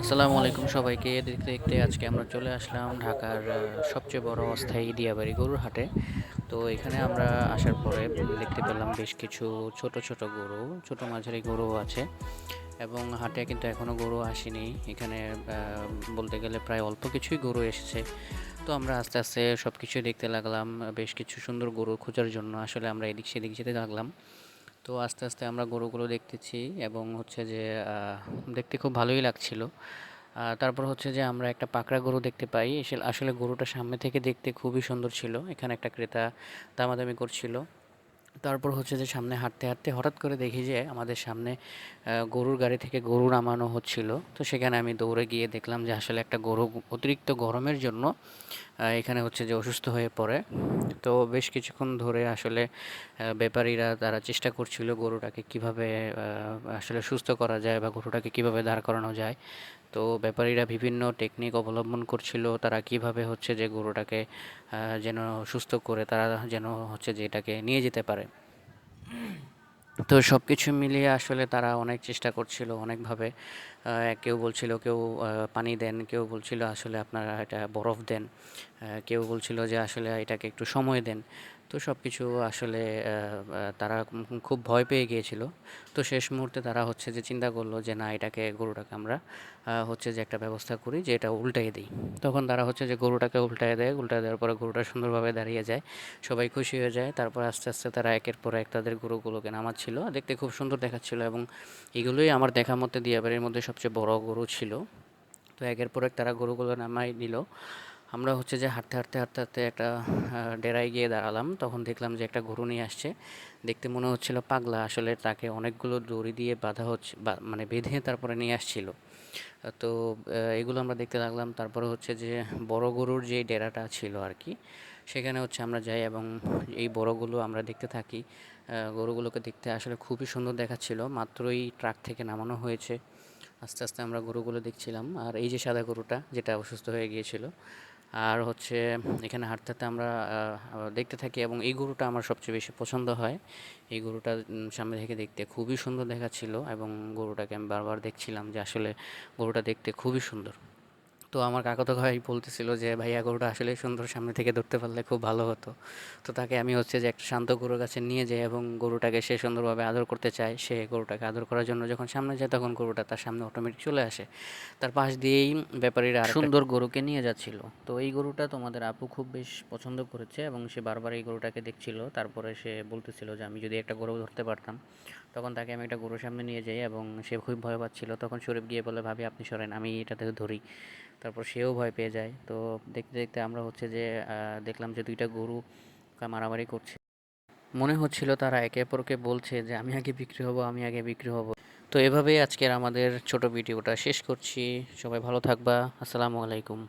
আসসালামু আলাইকুম সবাইকে। দেখতে দেখতে আজকে আমরা চলে আসলাম ঢাকার সবচেয়ে বড় অস্থায়ী দিয়াবাড়ি গরুর হাটে। তো এখানে আমরা আসার পরে দেখতে পেলাম বেশ কিছু ছোট ছোট গরু, ছোট মাঝারি গরু আছে এবং হাটে কিন্তু এখনও গরু আসেনি এখানে। বলতে গেলে প্রায় অল্প কিছুই গরু এসেছে। তো আমরা আস্তে আস্তে সব কিছুই দেখতে লাগলাম। বেশ কিছু সুন্দর গরু খোঁজার জন্য আসলে আমরা এদিক সেদিক যেতে লাগলাম। তো আস্তে আস্তে আমরা গরুগুলো দেখতেছি এবং হচ্ছে যে দেখতে খুব ভালোই লাগছিল। তারপর হচ্ছে যে আমরা একটা পাকড়া গরু দেখতে পাই। আসলে গরুটা সামনে থেকে দেখতে খুবই সুন্দর ছিল। এখানে একটা ক্রেতা দামাদামি করছিল। তারপর হচ্ছে যে সামনে হাঁটতে হাঁটতে হঠাৎ করে দেখি যে আমাদের সামনে গরুর গাড়ি থেকে গরু নামানো হচ্ছিল। তো সেখানে আমি দৌড়ে গিয়ে দেখলাম যে আসলে একটা গরু অতিরিক্ত গরমের জন্য এখানে হচ্ছে যে অসুস্থ হয়ে পড়ে। তো বেশ কিছুক্ষণ ধরে আসলে ব্যাপারীরা তারা চেষ্টা করছিল গরুটাকে কিভাবে আসলে সুস্থ করা যায় বা গরুটাকে কিভাবে দাঁড় করানো যায়। তো ব্যাপারীরা বিভিন্ন টেকনিক অবলম্বন করছিল তারা কিভাবে হচ্ছে যে গরুটাকে যেন সুস্থ করে তারা যেন হচ্ছে যে এটাকে নিয়ে যেতে পারে। তো সব কিছু মিলিয়ে আসলে তারা অনেক চেষ্টা করছিল অনেকভাবে। কেউ বলছিল কেউ পানি দেন, কেউ বলছিল আসলে আপনারা এটা বরফ দেন, কেউ বলছিল যে আসলে এটাকে একটু সময় দেন। তো সব কিছু আসলে তারা খুব ভয় পেয়ে গিয়েছিল। তো শেষ মুহূর্তে তারা হচ্ছে যে চিন্তা করলো যে না এটাকে গরুটাকে আমরা হচ্ছে যে একটা ব্যবস্থা করি যে এটা উল্টাই দিই। তখন তারা হচ্ছে যে গরুটাকে উল্টায় দেয়, উল্টায় দেওয়ার পরে গরুটা সুন্দরভাবে দাঁড়িয়ে যায়। সবাই খুশি হয়ে যায়। তারপর আস্তে আস্তে তারা একের পর এক তাদের গরুগুলোকে নামাচ্ছিল। দেখতে খুব সুন্দর দেখাচ্ছিল এবং এগুলোই আমার দেখার মধ্যে দিয়াবাড়ির মধ্যে সবচেয়ে বড় গরু ছিল। তো একের পর এক তারা গরুগুলো নামাই নিল। আমরা হচ্ছে যে হাঁটতে হাঁটতে হাঁটতে হাঁটতে একটা ডেরায় গিয়ে দাঁড়ালাম। তখন দেখলাম যে একটা গরু নিয়ে আসছে। দেখতে মনে হচ্ছিল পাগলা, আসলে তাকে অনেকগুলো দড়ি দিয়ে বাঁধা হচ্ছে মানে বেঁধে তারপরে নিয়ে আসছিল। তো এগুলো আমরা দেখতে লাগলাম। তারপরে হচ্ছে যে বড় গরুর যে ডেরাটা ছিল আর কি, সেখানে হচ্ছে আমরা যাই এবং এই বড়গুলো আমরা দেখতে থাকি। গরুগুলোকে দেখতে আসলে খুবই সুন্দর দেখাচ্ছিল, মাত্রই ট্রাক থেকে নামানো হয়েছে। আস্তে আস্তে আমরা গরুগুলো দেখছিলাম। আর এই যে সাদা গরুটা যেটা অসুস্থ হয়ে গিয়েছিল, আর হচ্ছে এখানে হাঁটতে হাঁটতে আমরা দেখতে থাকি এবং এই গরুটা আমার সবচেয়ে বেশি পছন্দ হয়। এই গরুটা সামনে থেকে দেখতে খুবই সুন্দর দেখাচ্ছিল এবং গরুটাকে আমি বারবার দেখছিলাম যে আসলে গরুটা দেখতে খুবই সুন্দর। তো আমার কাকাতো ভাই বলতেছিল যে ভাইয়া গরুটা আসলে সুন্দর, সামনে থেকে ধরতে পারলে খুব ভালো হতো। তো তাকে আমি হচ্ছে যে একটা শান্ত গরুর কাছে নিয়ে যাই এবং গরুটাকে সে সুন্দরভাবে আদর করতে চায়। সে গরুটাকে আদর করার জন্য যখন সামনে যায় তখন গরুটা তার সামনে অটোমেটিক চলে আসে। তার পাশ দিয়েই ব্যাপারীরা আরেকটা সুন্দর গরুকে নিয়ে যাচ্ছিল। তো এই গরুটা তোমাদের আপু খুব বেশ পছন্দ করেছে এবং সে বারবার এই গরুটাকে দেখছিল। তারপরে সে বলতেছিল যে আমি যদি একটা গরু ধরতে পারতাম। তখন তাকে আমি একটা গরুর সামনে নিয়ে যাই এবং সে খুব ভয় পাচ্ছিল। তখন শরীফ গিয়ে বলে ভাবি আপনি সরেন, আমি এটাতে ধরি। তারপর সেও ভয় পেয়ে যায়। তো দেখতে দেখতে আমরা হচ্ছে যে দেখলাম যে দুইটা গরু মারামারি করছে। মনে হচ্ছিল তারা একে অপরকে বলছে যে আমি আগে বিক্রি হব, আমি আগে বিক্রি হব। তো এভাবেই আজকের আমাদের ছোট ভিডিওটা শেষ করছি। সবাই ভালো থাকবা। আসসালামু আলাইকুম।